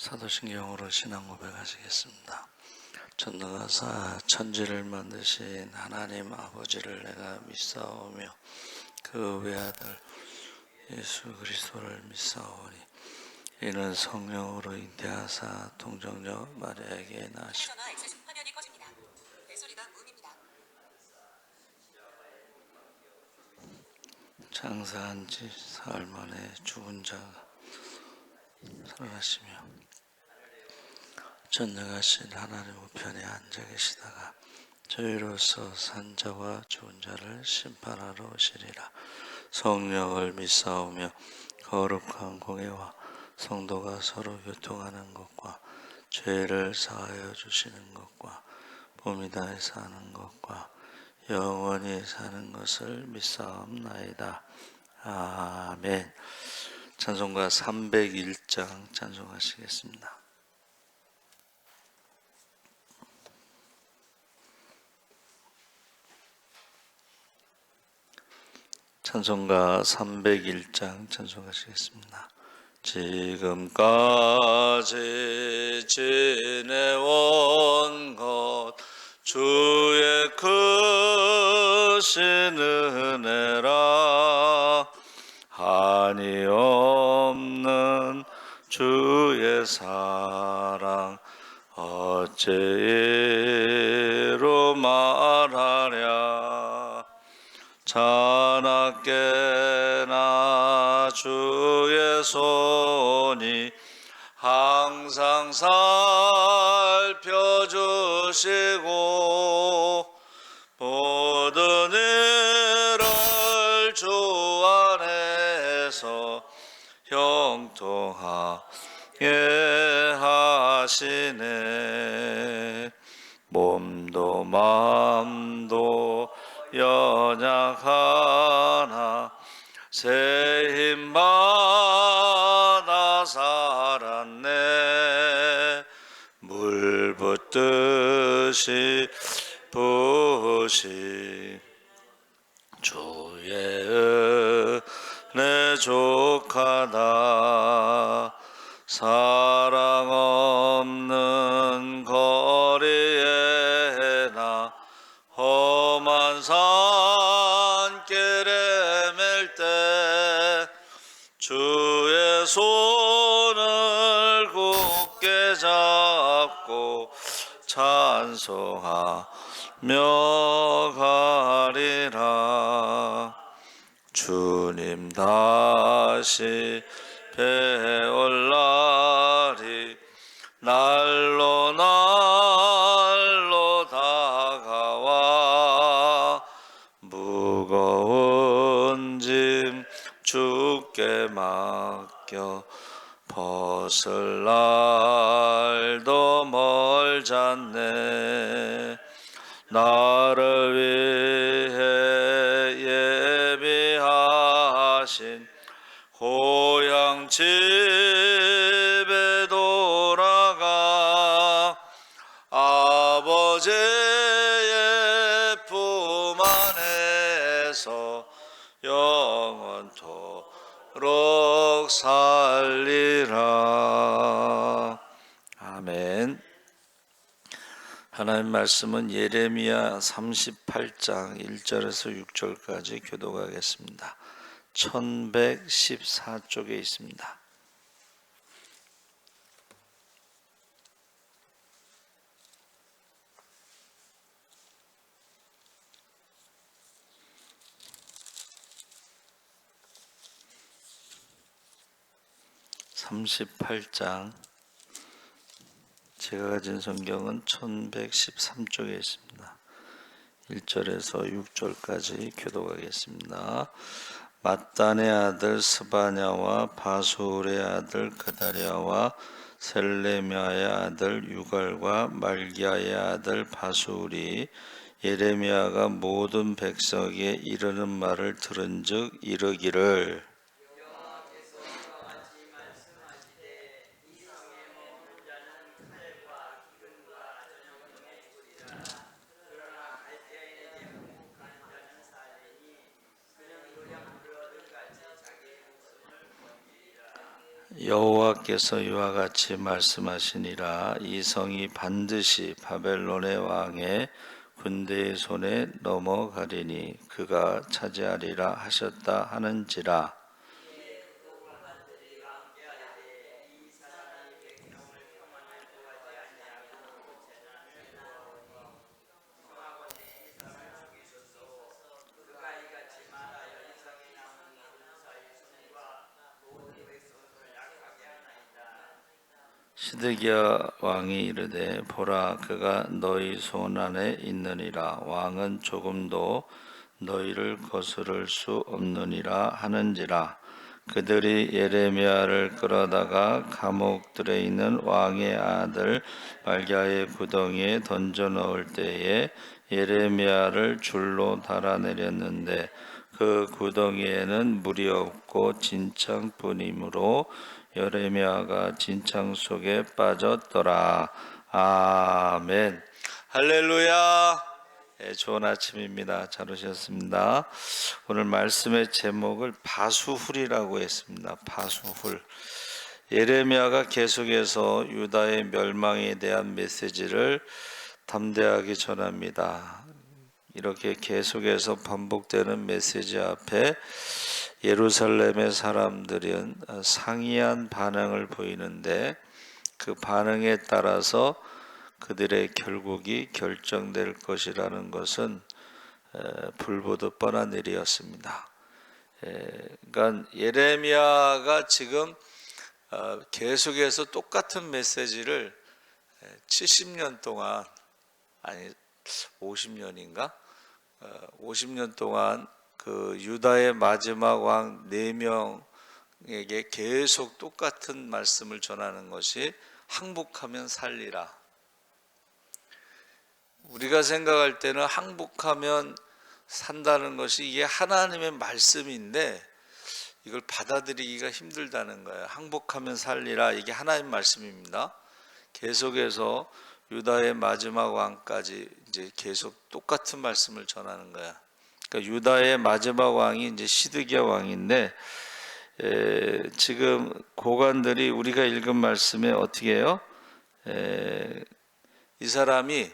사도신경으로 신앙 고백하시겠습니다. 전능하사 천지를 만드신 하나님 아버지를 내가 믿사오며 그 외아들 예수 그리스도를 믿사오니 이는 성령으로 잉태하사 동정녀 마리아에게 나시고 장사한 지 사흘 만에 죽은 자가 살아나시며 전능하신 하나님 우편에 앉아 계시다가 저희로서 산 자와 죽은 자를 심판하러 오시리라. 성령을 믿사오며 거룩한 공예와 성도가 서로 교통하는 것과 죄를 사하여 주시는 것과 봄이 다해 사는 것과 영원히 사는 것을 믿사옵나이다. 아멘. 찬송가 301장 찬송하시겠습니다. 찬송가 301장 찬송하시겠습니다. 지금까지 지내온 것 주의 크신 은혜라. 한이 없는 주의 사랑 어찌 이루 말하랴. 자나깨나 주의 손이 항상 살펴주시고 모든 일을 주 안에서 형통하게 하시네. 몸도 마음도 연약하나 새 힘받아 살았네. 물 붓듯이 부으시 주의 은혜 족하다. 사랑 없는 거리에 나 험한 산길에 맬 때 주의 손을 굳게 잡고 찬송하며 가리라. 주님 다시 배올 날이 날로 날로 다가와 무거운 짐 주께 맡겨 벗을 날도 멀잖네. 나를 위해 예비하신 고향 집에 돌아가 아버지의 품 안에서 영원토록 살리라. 아멘. 하나님 말씀은 예레미야 38장 1절에서 6절까지 교독하겠습니다. 1114쪽에 있습니다. 제가 가진 성경은 1113쪽에 있습니다. 1절에서 6절까지 교독하겠습니다. mat단의 아들 스바냐와 바술의 아들 그다랴와 셀레미야의 아들 유갈과 말기야의 아들 바술이 예레미야가 모든 백성에게 이르는 말을 들은즉 이르기를 여호와께서 이와 같이 말씀하시니라. 이 성이 반드시 바벨론의 왕의 군대의 손에 넘어가리니 그가 차지하리라 하셨다 하는지라. 시드기야 왕이 이르되 보라 그가 너희 손 안에 있느니라. 왕은 조금도 너희를 거스를 수 없느니라 하는지라. 그들이 예레미야를 끌어다가 감옥들에 있는 왕의 아들 말기야의 구덩이에 던져 넣을 때에 예레미야를 줄로 달아내렸는데 그 구덩이에는 물이 없고 진창뿐이므로 예레미야가 진창 속에 빠졌더라. 아멘. 할렐루야. 예, 좋은 아침입니다. 잘 오셨습니다. 오늘 말씀의 제목을 바수훌이라고 했습니다. 바수훌. 예레미야가 계속해서 유다의 멸망에 대한 메시지를 담대하게 전합니다. 이렇게 계속해서 반복되는 메시지 앞에 예루살렘의 사람들은 상이한 반응을 보이는데 그 반응에 따라서 그들의 결국이 결정될 것이라는 것은 불보듯 뻔한 일이었습니다. 그러니까 예레미야가 지금 계속해서 똑같은 메시지를 70년 동안, 아니 50년인가? 50년 동안 그 유다의 마지막 왕 4명에게 계속 똑같은 말씀을 전하는 것이 항복하면 살리라. 우리가 생각할 때는 항복하면 산다는 것이 이게 하나님의 말씀인데 이걸 받아들이기가 힘들다는 거예요. 항복하면 살리라, 이게 하나님 말씀입니다. 계속해서 유다의 마지막 왕까지 이제 계속 똑같은 말씀을 전하는 거야. 그러니까 유다의 마지막 왕이 이제 시드기야 왕인데 지금 고관들이 우리가 읽은 말씀에 어떻게 해요? 이 사람이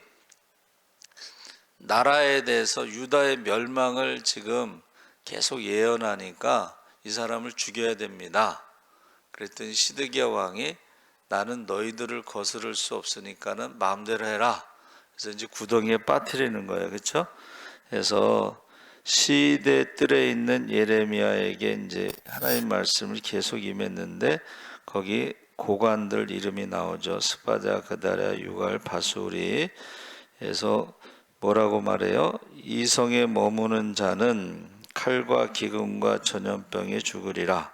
나라에 대해서 유다의 멸망을 지금 계속 예언하니까 이 사람을 죽여야 됩니다. 그랬더니 시드기야 왕이 나는 너희들을 거스를 수 없으니까는 마음대로 해라. 그래서 이제 구덩이에 빠뜨리는 거예요. 그렇죠? 그래서 시대 뜰에 있는 예레미야에게 이제 하나님 말씀을 계속 임했는데 거기 고관들 이름이 나오죠. 스바랴, 그다랴, 유갈, 바수리. 그래서 뭐라고 말해요? 이 성에 머무는 자는 칼과 기근과 전염병에 죽으리라.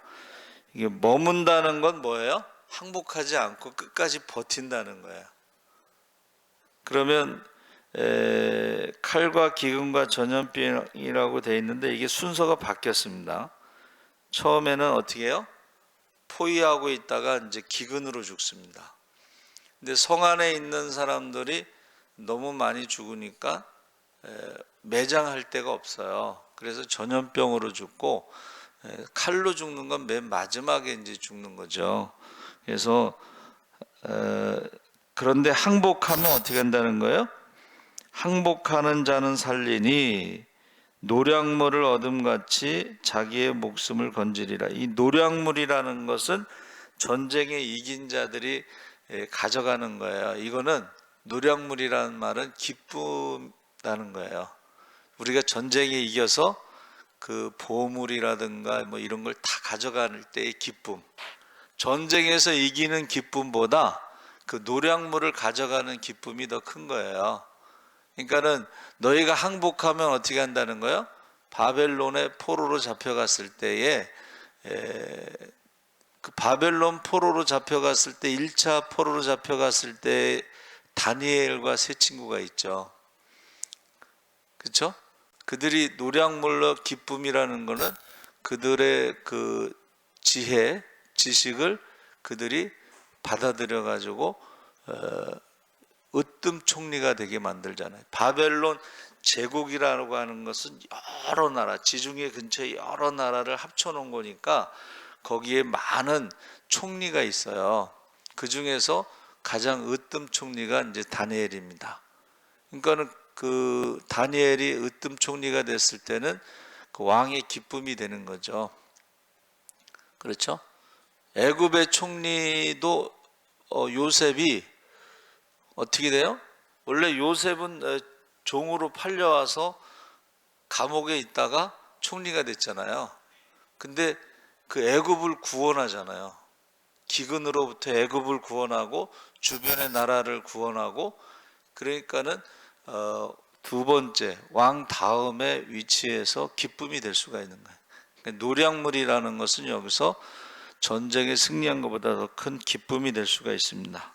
이게 머문다는 건 뭐예요? 항복하지 않고 끝까지 버틴다는 거예요. 그러면 칼과 기근과 전염병이라고 되어 있는데 이게 순서가 바뀌었습니다. 처음에는 어떻게 해요? 포위하고 있다가 이제 기근으로 죽습니다. 근데 성 안에 있는 사람들이 너무 많이 죽으니까 매장할 데가 없어요. 그래서 전염병으로 죽고 칼로 죽는 건 맨 마지막에 이제 죽는 거죠. 그래서 그런데 항복하면 어떻게 한다는 거예요? 항복하는 자는 살리니 노략물을 얻음같이 자기의 목숨을 건지리라. 이 노략물이라는 것은 전쟁에 이긴 자들이 가져가는 거예요. 이거는 노략물이라는 말은 기쁘다는 거예요. 우리가 전쟁에 이겨서 그 보물이라든가 뭐 이런 걸 다 가져갈 때의 기쁨, 전쟁에서 이기는 기쁨보다 그 노략물을 가져가는 기쁨이 더 큰 거예요. 그러니까는 너희가 항복하면 어떻게 한다는 거예요? 바벨론의 포로로 잡혀갔을 때에 그 바벨론 포로로 잡혀갔을 때 1차 포로로 잡혀갔을 때 다니엘과 세 친구가 있죠. 그렇죠? 그들이 노략물로 기쁨이라는 것은 그들의 그 지혜, 지식을 그들이 받아들여 가지고 으뜸 총리가 되게 만들잖아요. 바벨론 제국이라고 하는 것은 여러 나라, 지중해 근처에 여러 나라를 합쳐놓은 거니까 거기에 많은 총리가 있어요. 그 중에서 가장 으뜸 총리가 이제 다니엘입니다. 그러니까는 그 다니엘이 으뜸 총리가 됐을 때는 그 왕의 기쁨이 되는 거죠. 그렇죠? 애굽의 총리도 요셉이 어떻게 돼요? 원래 요셉은 종으로 팔려와서 감옥에 있다가 총리가 됐잖아요. 근데 그 애굽을 구원하잖아요. 기근으로부터 애굽을 구원하고 주변의 나라를 구원하고, 그러니까는 두 번째 왕 다음의 위치에서 기쁨이 될 수가 있는 거예요. 그러니까 노량물이라는 것은 여기서 전쟁에 승리한 것보다 더 큰 기쁨이 될 수가 있습니다.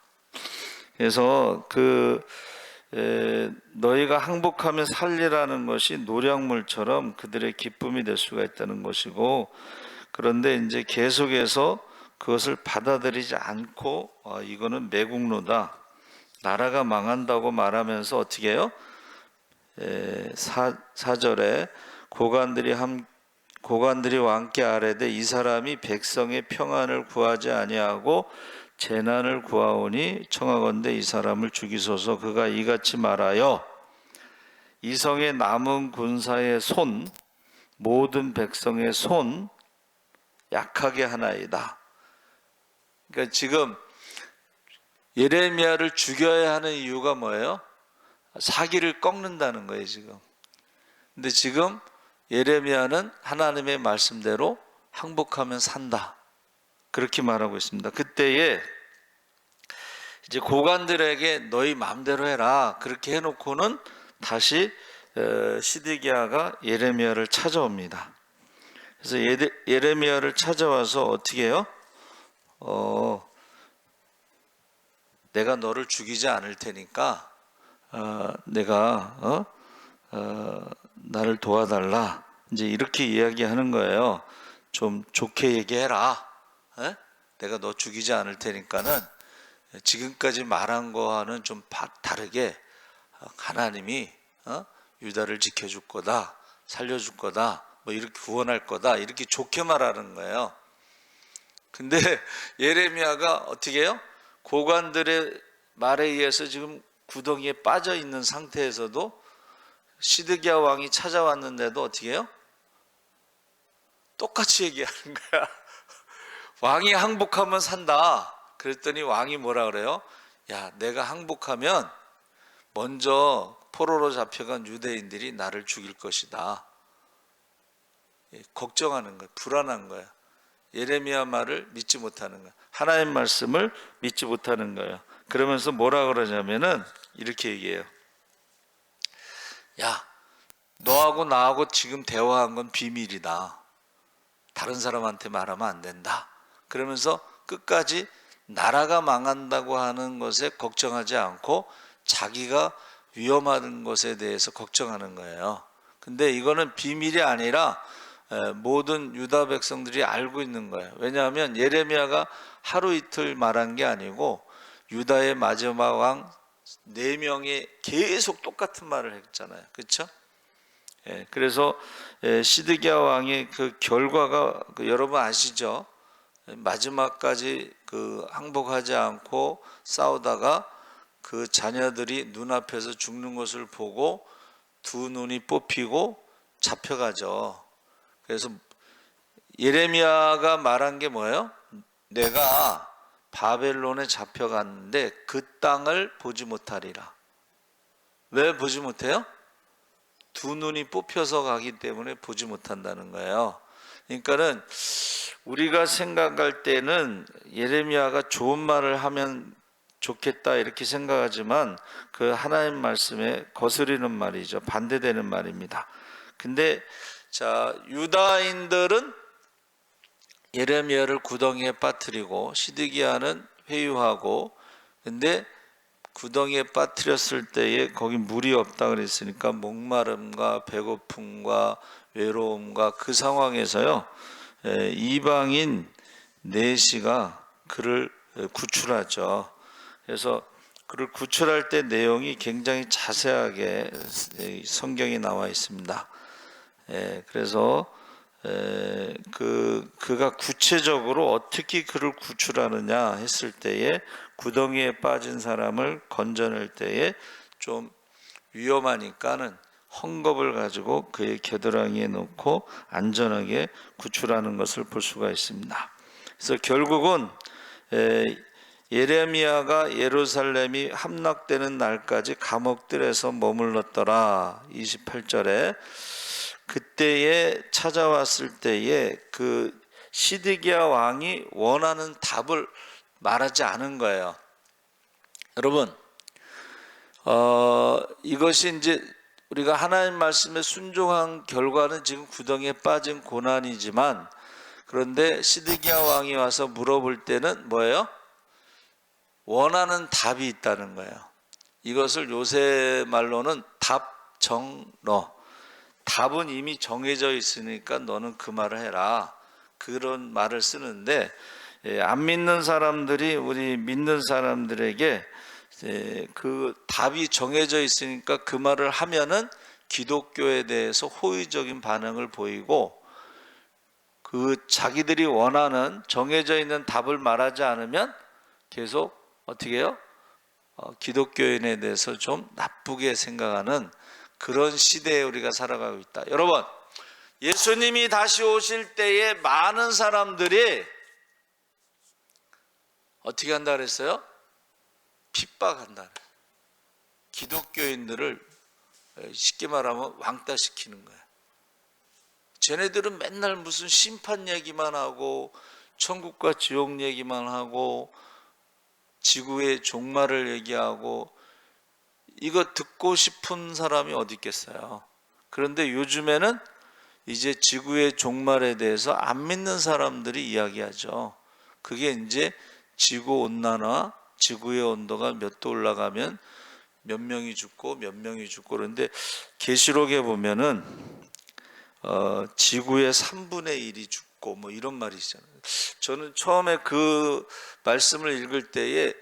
그래서 너희가 항복하면 살리라는 것이 노량물처럼 그들의 기쁨이 될 수가 있다는 것이고, 그런데 이제 계속해서 그것을 받아들이지 않고 이거는 매국노다, 나라가 망한다고 말하면서 어떻게 해요? 4절에 고관들이 왕께 아뢰되 이 사람이 백성의 평안을 구하지 아니하고 재난을 구하오니 청하건대 이 사람을 죽이소서. 그가 이같이 말하여 이 성의 남은 군사의 손 모든 백성의 손 약하게 하나이다. 그러니까 지금 예레미야를 죽여야 하는 이유가 뭐예요? 사기를 꺾는다는 거예요 지금. 근데 지금 예레미야는 하나님의 말씀대로 항복하면 산다, 그렇게 말하고 있습니다. 그때에 이제 고관들에게 너희 마음대로 해라 그렇게 해놓고는 다시 시드기야가 예레미야를 찾아옵니다. 그래서 예레미야를 찾아와서 어떻게 해요? 내가 너를 죽이지 않을 테니까 내가 나를 도와달라, 이제 이렇게 이야기하는 거예요. 좀 좋게 얘기해라. 내가 너 죽이지 않을 테니까는 지금까지 말한 거와는 좀 다르게 하나님이 유다를 지켜줄 거다, 살려줄 거다, 뭐 이렇게 구원할 거다, 이렇게 좋게 말하는 거예요. 근데 예레미야가 어떻게 해요? 고관들의 말에 의해서 지금 구덩이에 빠져 있는 상태에서도 시드기야 왕이 찾아왔는데도 어떻게 해요? 똑같이 얘기하는 거야. 왕이 항복하면 산다. 그랬더니 왕이 뭐라 그래요? 야, 내가 항복하면 먼저 포로로 잡혀간 유대인들이 나를 죽일 것이다. 걱정하는 거야. 불안한 거야. 예레미야 말을 믿지 못하는 거야. 하나님 말씀을 믿지 못하는 거예요. 그러면서 뭐라 그러냐면은 이렇게 얘기해요. 야, 너하고 나하고 지금 대화한 건 비밀이다. 다른 사람한테 말하면 안 된다. 그러면서 끝까지 나라가 망한다고 하는 것에 걱정하지 않고 자기가 위험한 것에 대해서 걱정하는 거예요. 근데 이거는 비밀이 아니라 모든 유다 백성들이 알고 있는 거예요. 왜냐하면 예레미야가 하루 이틀 말한 게 아니고 유다의 마지막 왕 4명이 계속 똑같은 말을 했잖아요. 그렇죠? 그래서 시드기야 왕의 그 결과가 여러분 아시죠? 마지막까지 항복하지 않고 싸우다가 그 자녀들이 눈앞에서 죽는 것을 보고 두 눈이 뽑히고 잡혀가죠. 그래서 예레미야가 말한 게 뭐예요? 내가 바벨론에 잡혀갔는데 그 땅을 보지 못하리라. 왜 보지 못해요? 두 눈이 뽑혀서 가기 때문에 보지 못한다는 거예요. 그러니까는 우리가 생각할 때는 예레미야가 좋은 말을 하면 좋겠다 이렇게 생각하지만 그 하나님 말씀에 거스리는 말이죠. 반대되는 말입니다. 근데 자, 유다인들은 예레미야를 구덩이에 빠뜨리고 시드기야는 회유하고, 근데 구덩이에 빠뜨렸을 때에 거기 물이 없다 그랬으니까 목마름과 배고픔과 외로움과 그 상황에서요 이방인 내시가 그를 구출하죠. 그래서 그를 구출할 때 내용이 굉장히 자세하게 성경에 나와 있습니다. 그래서 그가 구체적으로 어떻게 그를 구출하느냐 했을 때에 구덩이에 빠진 사람을 건져낼 때에 좀 위험하니까는 헝겊을 가지고 그의 겨드랑이에 놓고 안전하게 구출하는 것을 볼 수가 있습니다. 그래서 결국은 예레미야가 예루살렘이 함락되는 날까지 감옥들에서 머물렀더라. 28절에 그때에 찾아왔을 때에 그 시드기야 왕이 원하는 답을 말하지 않은 거예요. 여러분, 이것이 이제 우리가 하나님 말씀에 순종한 결과는 지금 구덩이에 빠진 고난이지만, 그런데 시드기야 왕이 와서 물어볼 때는 뭐예요? 원하는 답이 있다는 거예요. 이것을 요새 말로는 답정너, 답은 이미 정해져 있으니까 너는 그 말을 해라, 그런 말을 쓰는데, 안 믿는 사람들이 우리 믿는 사람들에게 그 답이 정해져 있으니까 그 말을 하면은 기독교에 대해서 호의적인 반응을 보이고, 그 자기들이 원하는 정해져 있는 답을 말하지 않으면 계속 어떻게 해요? 기독교인에 대해서 좀 나쁘게 생각하는 그런 시대에 우리가 살아가고 있다. 여러분, 예수님이 다시 오실 때에 많은 사람들이 어떻게 한다 그랬어요? 핍박한다. 기독교인들을 쉽게 말하면 왕따시키는 거예요. 쟤네들은 맨날 무슨 심판 얘기만 하고 천국과 지옥 얘기만 하고 지구의 종말을 얘기하고, 이거 듣고 싶은 사람이 어디 있겠어요. 그런데 요즘에는 이제 지구의 종말에 대해서 안 믿는 사람들이 이야기하죠. 그게 이제 지구온난화, 지구의 온도가 몇 도 올라가면 몇 명이 죽고 몇 명이 죽고, 그런데 계시록에 보면은 지구의 3분의 1이 죽고 뭐 이런 말이 있잖아요. 저는 처음에 그 말씀을 읽을 때에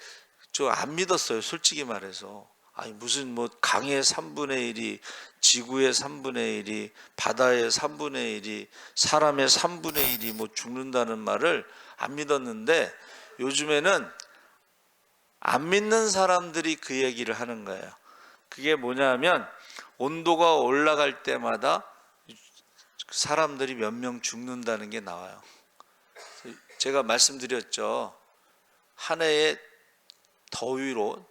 저 안 믿었어요, 솔직히 말해서. 아니 무슨 뭐 강의 3분의 1이, 지구의 3분의 1이, 바다의 3분의 1이, 사람의 3분의 1이 뭐 죽는다는 말을 안 믿었는데, 요즘에는 안 믿는 사람들이 그 얘기를 하는 거예요. 그게 뭐냐면 온도가 올라갈 때마다 사람들이 몇 명 죽는다는 게 나와요. 제가 말씀드렸죠. 한 해에 더위로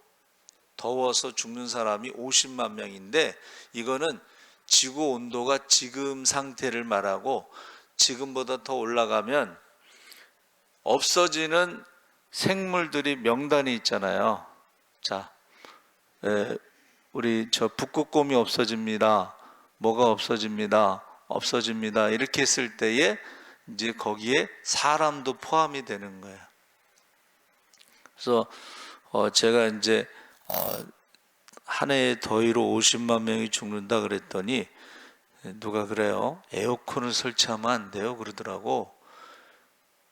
더워서 죽는 사람이 50만 명인데, 이거는 지구 온도가 지금 상태를 말하고, 지금보다 더 올라가면 없어지는 생물들이 명단이 있잖아요. 자, 우리 저 북극곰이 없어집니다. 뭐가 없어집니다. 없어집니다. 이렇게 했을 때에 이제 거기에 사람도 포함이 되는 거예요. 그래서 제가 이제 한 해에 더위로 50만 명이 죽는다 그랬더니 누가 그래요? 에어컨을 설치하면 안 돼요 그러더라고.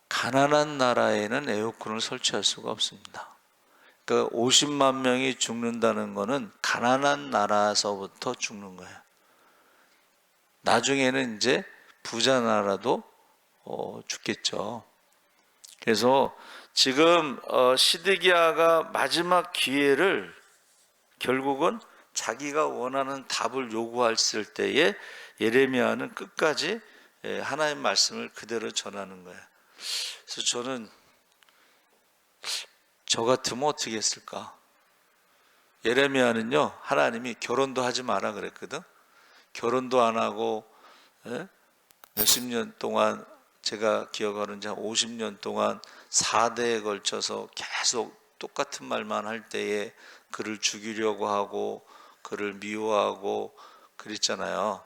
가난한 나라에는 에어컨을 설치할 수가 없습니다. 그러니까 50만 명이 죽는다는 거는 가난한 나라에서부터 죽는 거예요. 나중에는 이제 부자 나라도 죽겠죠. 그래서 지금 시드기야가 마지막 기회를, 결국은 자기가 원하는 답을 요구했을 때에 예레미야는 끝까지 하나님의 말씀을 그대로 전하는 거예요. 그래서 저는 저 같으면 어떻게 했을까? 예레미야는요, 하나님이 결혼도 하지 마라 그랬거든. 결혼도 안 하고 몇십 년 동안, 제가 기억하는 한 50년 동안 4대에 걸쳐서 계속 똑같은 말만 할 때에 그를 죽이려고 하고 그를 미워하고 그랬잖아요.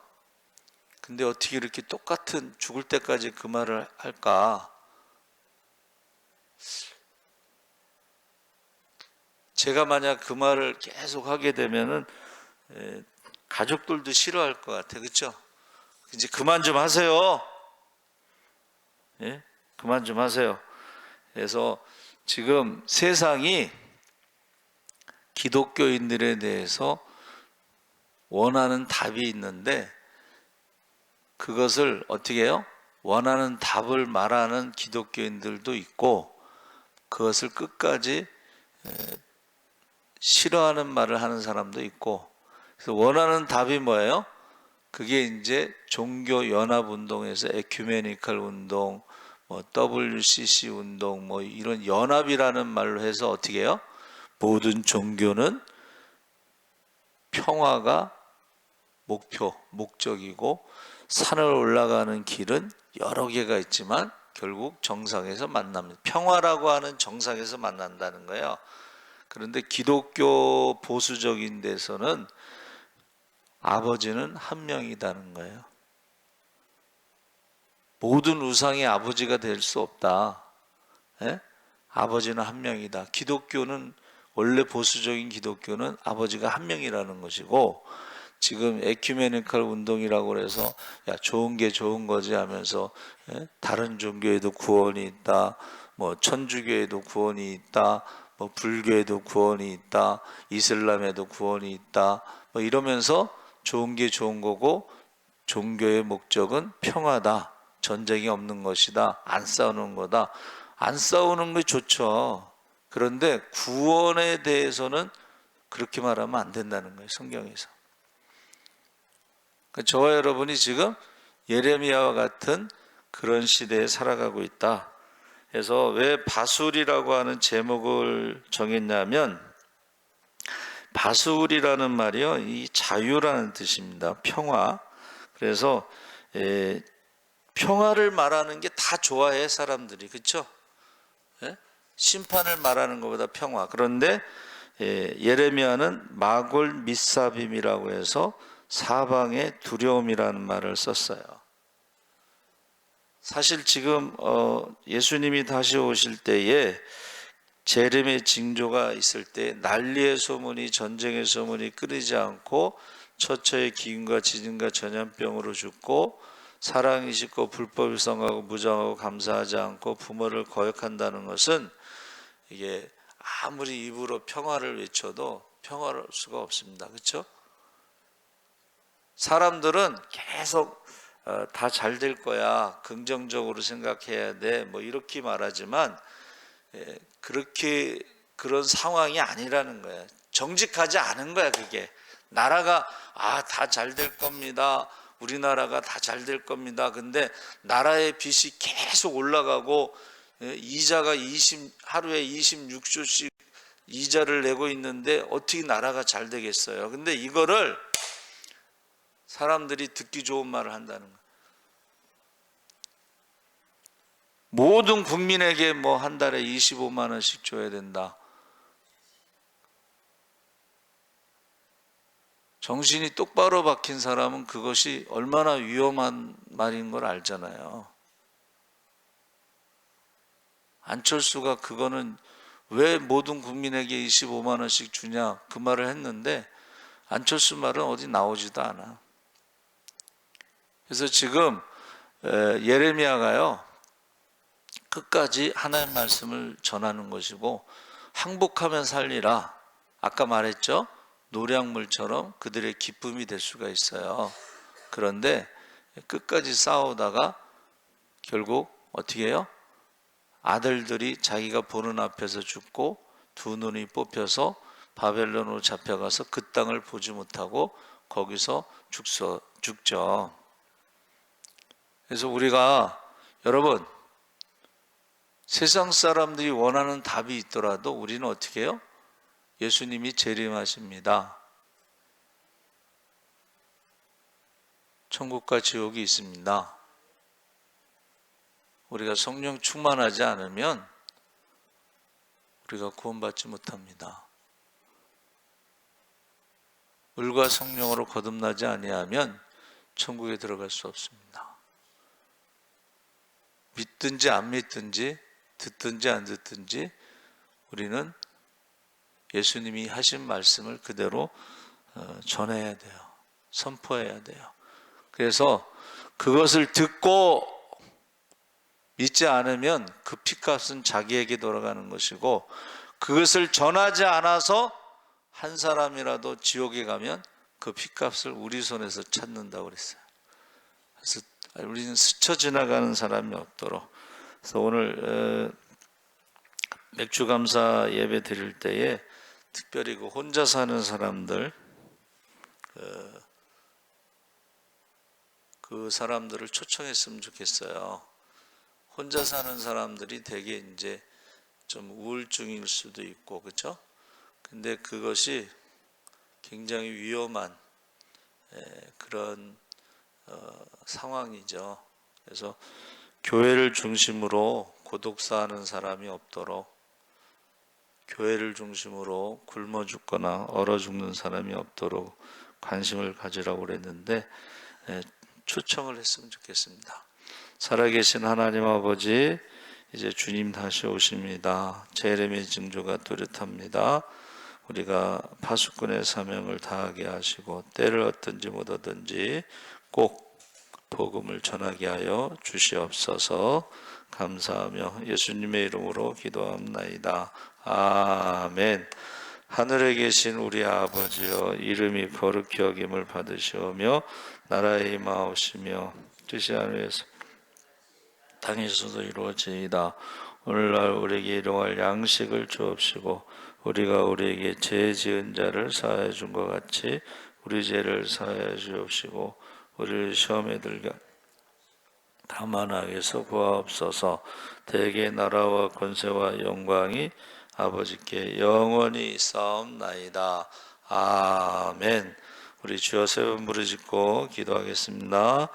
근데 어떻게 이렇게 똑같은, 죽을 때까지 그 말을 할까? 제가 만약 그 말을 계속 하게 되면은 가족들도 싫어할 것 같아, 그렇죠? 이제 그만 좀 하세요. 예? 그만 좀 하세요. 그래서 지금 세상이 기독교인들에 대해서 원하는 답이 있는데, 그것을 어떻게 해요? 원하는 답을 말하는 기독교인들도 있고, 그것을 끝까지 싫어하는 말을 하는 사람도 있고. 그래서 원하는 답이 뭐예요? 그게 이제 종교 연합 운동에서 에큐메니컬 운동, 뭐 WCC 운동, 뭐 이런 연합이라는 말로 해서 어떻게 해요? 모든 종교는 평화가 목적이고, 산을 올라가는 길은 여러 개가 있지만 결국 정상에서 만납니다. 평화라고 하는 정상에서 만난다는 거예요. 그런데 기독교 보수적인 데서는 아버지는 한 명이라는 거예요. 모든 우상의 아버지가 될 수 없다. 예? 아버지는 한 명이다. 기독교는, 원래 보수적인 기독교는 아버지가 한 명이라는 것이고, 지금 에큐메니컬 운동이라고 해서 야, 좋은 게 좋은 거지 하면서 다른 종교에도 구원이 있다, 뭐 천주교에도 구원이 있다, 뭐 불교에도 구원이 있다, 이슬람에도 구원이 있다, 뭐 이러면서 좋은 게 좋은 거고, 종교의 목적은 평화다, 전쟁이 없는 것이다, 안 싸우는 거다. 안 싸우는 게 좋죠. 그런데 구원에 대해서는 그렇게 말하면 안 된다는 거예요, 성경에서. 저와 여러분이 지금 예레미야와 같은 그런 시대에 살아가고 있다. 그래서 왜 바술이라고 하는 제목을 정했냐면, 바술이라는 말이요, 이 자유라는 뜻입니다. 평화. 그래서 평화를 말하는 게 다 좋아해, 사람들이. 그렇죠? 심판을 말하는 것보다 평화. 그런데 예레미야는 마골 미사빔이라고 해서 사방의 두려움이라는 말을 썼어요. 사실 지금 예수님이 다시 오실 때에 재림의 징조가 있을 때 난리의 소문이, 전쟁의 소문이 끊이지 않고 처처의 기근과 지진과 전염병으로 죽고, 사랑이 식고 불법을 성하고 무정하고 감사하지 않고 부모를 거역한다는 것은, 이게 아무리 입으로 평화를 외쳐도 평화로울 수가 없습니다. 그렇죠? 사람들은 계속 다 잘 될 거야, 긍정적으로 생각해야 돼, 뭐 이렇게 말하지만 그렇게 그런 상황이 아니라는 거야. 정직하지 않은 거야. 그게 나라가 다 잘 될 겁니다, 우리나라가 다 잘 될 겁니다. 근데 나라의 빚이 계속 올라가고 이자가 하루에 26조씩 이자를 내고 있는데 어떻게 나라가 잘 되겠어요? 근데 이거를 사람들이 듣기 좋은 말을 한다는 거예요. 모든 국민에게 뭐 한 달에 25만 원씩 줘야 된다. 정신이 똑바로 박힌 사람은 그것이 얼마나 위험한 말인 걸 알잖아요. 안철수가 그거는 왜 모든 국민에게 25만 원씩 주냐, 그 말을 했는데 안철수 말은 어디 나오지도 않아. 그래서 지금 예레미야가요, 끝까지 하나님의 말씀을 전하는 것이고, 항복하면 살리라, 아까 말했죠? 노량물처럼 그들의 기쁨이 될 수가 있어요. 그런데 끝까지 싸우다가 결국 어떻게 해요? 아들들이 자기가 보는 앞에서 죽고 두 눈이 뽑혀서 바벨론으로 잡혀가서 그 땅을 보지 못하고 거기서 죽죠. 그래서 우리가, 여러분, 세상 사람들이 원하는 답이 있더라도 우리는 어떻게 해요? 예수님이 재림하십니다. 천국과 지옥이 있습니다. 우리가 성령 충만하지 않으면 우리가 구원받지 못합니다. 물과 성령으로 거듭나지 아니하면 천국에 들어갈 수 없습니다. 믿든지 안 믿든지, 듣든지 안 듣든지 우리는 예수님이 하신 말씀을 그대로 전해야 돼요. 선포해야 돼요. 그래서 그것을 듣고 믿지 않으면 그 핏값은 자기에게 돌아가는 것이고, 그것을 전하지 않아서 한 사람이라도 지옥에 가면 그 핏값을 우리 손에서 찾는다고 그랬어요. 그래서 우리는 스쳐 지나가는 사람이 없도록. 그래서 오늘 맥주 감사 예배 드릴 때에 특별히 그 혼자 사는 사람들, 그 사람들을 초청했으면 좋겠어요. 혼자 사는 사람들이 되게 이제 좀 우울증일 수도 있고, 그렇죠? 근데 그것이 굉장히 위험한 그런 상황이죠. 그래서 교회를 중심으로 고독사하는 사람이 없도록, 교회를 중심으로 굶어 죽거나 얼어 죽는 사람이 없도록 관심을 가지라고 그랬는데 초청을 했으면 좋겠습니다. 살아계신 하나님 아버지, 이제 주님 다시 오십니다. 재림의 징조가 뚜렷합니다. 우리가 파수꾼의 사명을 다하게 하시고 때를 얻든지 못 얻든지 꼭 복음을 전하게 하여 주시옵소서. 감사하며 예수님의 이름으로 기도합나이다. 아멘. 하늘에 계신 우리 아버지여, 이름이 거룩히 여김을 받으시오며 나라의 임하옵시며 뜻이 하늘에서 땅에서도 이루어지이다. 오늘날 우리에게 일용할 양식을 주옵시고 우리가 우리에게 죄 지은 자를 사하여 준 것 같이 우리 죄를 사하여 주옵시고 우리를 시험에 들게 다만 악에서 구하옵소서. 대개 나라와 권세와 영광이 아버지께 영원히 있사옵나이다. 아멘. 우리 주여 세 번 부르짖고 기도하겠습니다.